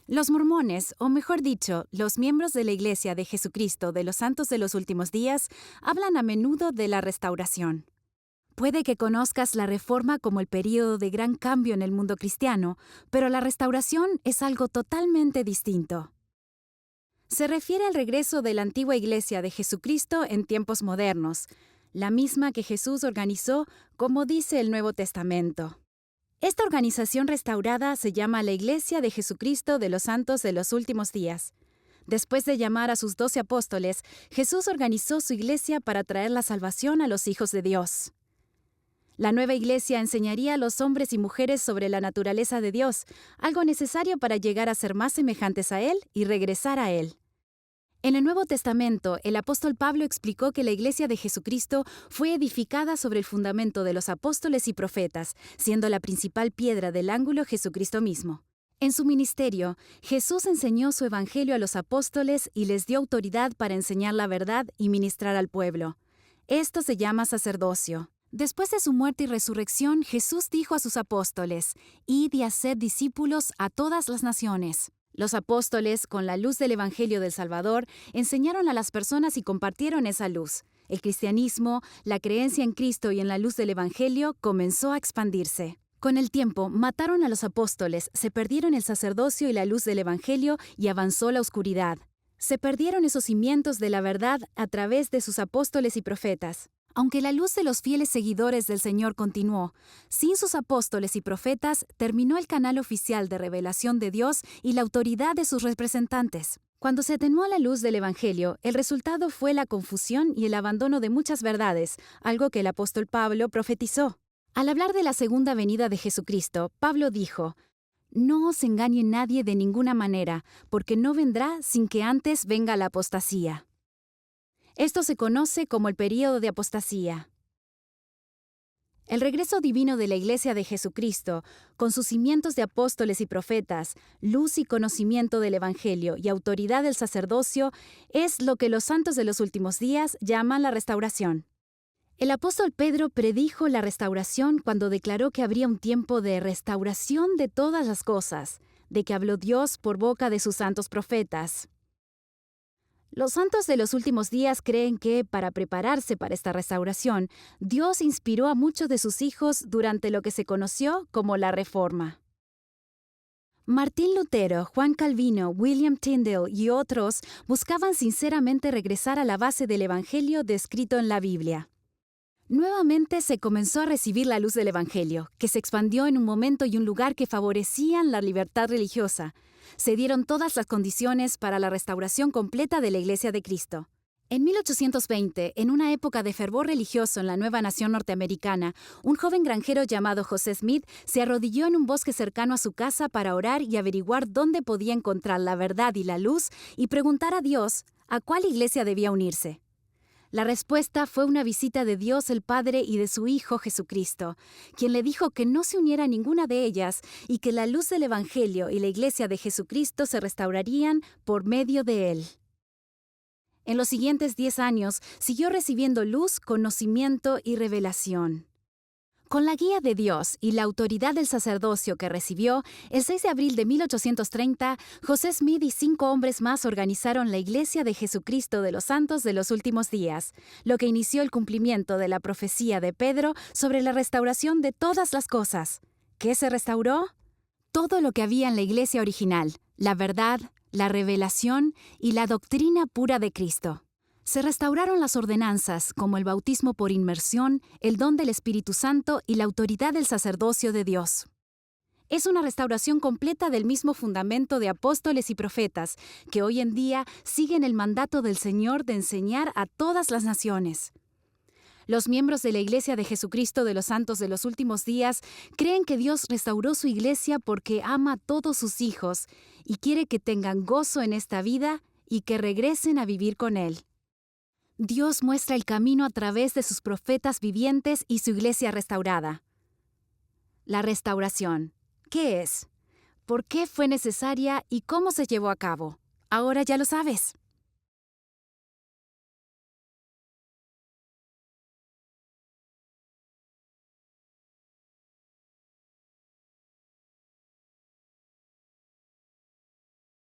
Los mormones, o mejor dicho, los miembros de la Iglesia de Jesucristo de los Santos de los Últimos Días, hablan a menudo de la restauración. Puede que conozcas la Reforma como el período de gran cambio en el mundo cristiano, pero la restauración es algo totalmente distinto. Se refiere al regreso de la antigua Iglesia de Jesucristo en tiempos modernos, la misma que Jesús organizó, como dice el Nuevo Testamento. Esta organización restaurada se llama la Iglesia de Jesucristo de los Santos de los Últimos Días. Después de llamar a sus 12 apóstoles, Jesús organizó su iglesia para traer la salvación a los hijos de Dios. La nueva iglesia enseñaría a los hombres y mujeres sobre la naturaleza de Dios, algo necesario para llegar a ser más semejantes a Él y regresar a Él. En el Nuevo Testamento, el apóstol Pablo explicó que la iglesia de Jesucristo fue edificada sobre el fundamento de los apóstoles y profetas, siendo la principal piedra del ángulo Jesucristo mismo. En su ministerio, Jesús enseñó su evangelio a los apóstoles y les dio autoridad para enseñar la verdad y ministrar al pueblo. Esto se llama sacerdocio. Después de su muerte y resurrección, Jesús dijo a sus apóstoles: «Id y haced discípulos a todas las naciones». Los apóstoles, con la luz del Evangelio del Salvador, enseñaron a las personas y compartieron esa luz. El cristianismo, la creencia en Cristo y en la luz del Evangelio comenzó a expandirse. Con el tiempo, mataron a los apóstoles, se perdieron el sacerdocio y la luz del Evangelio y avanzó la oscuridad. Se perdieron esos cimientos de la verdad a través de sus apóstoles y profetas. Aunque la luz de los fieles seguidores del Señor continuó, sin sus apóstoles y profetas terminó el canal oficial de revelación de Dios y la autoridad de sus representantes. Cuando se atenuó la luz del Evangelio, el resultado fue la confusión y el abandono de muchas verdades, algo que el apóstol Pablo profetizó. Al hablar de la segunda venida de Jesucristo, Pablo dijo: «No os engañe nadie de ninguna manera, porque no vendrá sin que antes venga la apostasía». Esto se conoce como el período de apostasía. El regreso divino de la Iglesia de Jesucristo, con sus cimientos de apóstoles y profetas, luz y conocimiento del Evangelio y autoridad del sacerdocio, es lo que los santos de los últimos días llaman la restauración. El apóstol Pedro predijo la restauración cuando declaró que habría un tiempo de restauración de todas las cosas, de que habló Dios por boca de sus santos profetas. Los santos de los últimos días creen que, para prepararse para esta restauración, Dios inspiró a muchos de sus hijos durante lo que se conoció como la Reforma. Martín Lutero, Juan Calvino, William Tyndale y otros buscaban sinceramente regresar a la base del Evangelio descrito en la Biblia. Nuevamente se comenzó a recibir la luz del Evangelio, que se expandió en un momento y un lugar que favorecían la libertad religiosa. Se dieron todas las condiciones para la restauración completa de la Iglesia de Cristo. En 1820, en una época de fervor religioso en la nueva nación norteamericana, un joven granjero llamado José Smith se arrodilló en un bosque cercano a su casa para orar y averiguar dónde podía encontrar la verdad y la luz y preguntar a Dios a cuál iglesia debía unirse. La respuesta fue una visita de Dios el Padre y de su Hijo Jesucristo, quien le dijo que no se uniera a ninguna de ellas y que la luz del Evangelio y la Iglesia de Jesucristo se restaurarían por medio de él. En los siguientes 10 años siguió recibiendo luz, conocimiento y revelación. Con la guía de Dios y la autoridad del sacerdocio que recibió, el 6 de abril de 1830, José Smith y 5 hombres más organizaron la Iglesia de Jesucristo de los Santos de los Últimos Días, lo que inició el cumplimiento de la profecía de Pedro sobre la restauración de todas las cosas. ¿Qué se restauró? Todo lo que había en la Iglesia original, la verdad, la revelación y la doctrina pura de Cristo. Se restauraron las ordenanzas, como el bautismo por inmersión, el don del Espíritu Santo y la autoridad del sacerdocio de Dios. Es una restauración completa del mismo fundamento de apóstoles y profetas, que hoy en día siguen el mandato del Señor de enseñar a todas las naciones. Los miembros de la Iglesia de Jesucristo de los Santos de los Últimos Días creen que Dios restauró su Iglesia porque ama a todos sus hijos y quiere que tengan gozo en esta vida y que regresen a vivir con Él. Dios muestra el camino a través de sus profetas vivientes y su iglesia restaurada. La restauración. ¿Qué es? ¿Por qué fue necesaria y cómo se llevó a cabo? Ahora ya lo sabes.